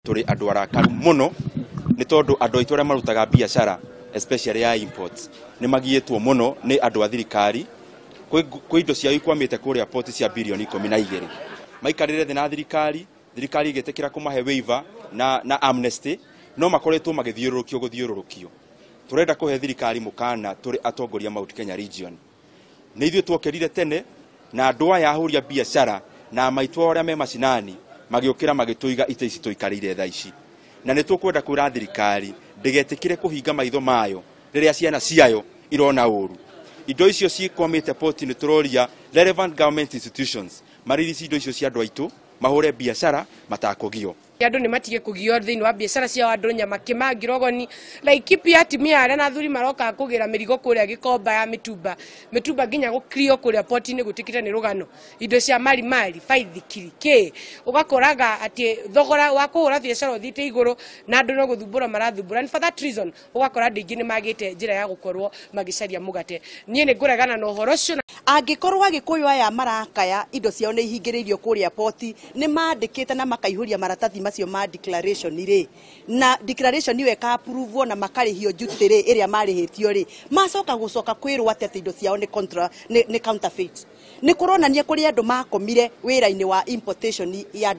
turi andu arakaru muno ni tondu andu aitu aria marutaga biashara especially ya imports ni magietwo muno ni andu a thirikari kwi indo cia ikwamite kuria port cia bilioni 12 maikarire thina thirikari igetekira kumahe waiver na amnesty no makoretwo magithiururukio turenda kuhe thirikari mukana turi atongoria Mount Kenya region ni ithuĩ twokerire tene na andu aya ahuria biashara na maitwa aria me macinani magiokira magituiga ite ici tuikarire tha ici na ni tukwenda kwira thirikari ndigetikire kuhinga maitho mayo riria ciana ciayo irona uru indo icio cikwamite port ni turoria relevant government institutions maririci indo icio cia andu aitu mahure biashara matakugio andu ni matige kugio thiini wa biashara cia andu nyama kimangirogoni Laikipia atimia aria na thuri maroka kugira mirigo kuria Gikomba ya mitumba nginya gukrio kuria port ni gutikite ni rugano indo cia mari faithikiri ke ugakoraga ati thogora wa kuhura biashara uthite iguru na andu no guthumbura marathumbura and for that reason ugakora ndingi ni magite njira ya gukorwo magicaria mugate nie ni nguregana na uhoro ucio angikorwa Gikuyu aya marakaya indo ciao ni ihingiririo kuria port ni mandikite na makaihuria maratathi macio ma declaration ri na declaration iwe ka approve na makarihio jutire iria marihitio ri macoka gucoka kwirwo ati indo ciao ni counterfeit ni kuronania kuri andu makomire wira-ini wa importation ya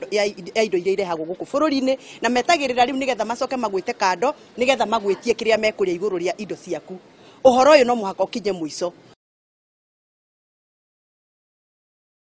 indo iria irehagwo guku bururi-ini na metagirira riu nigetha macoke magwite kando nigetha magwitie kiria mekuria iguru ria indo ciaku uhoro uyu no muhaka ukinye muico.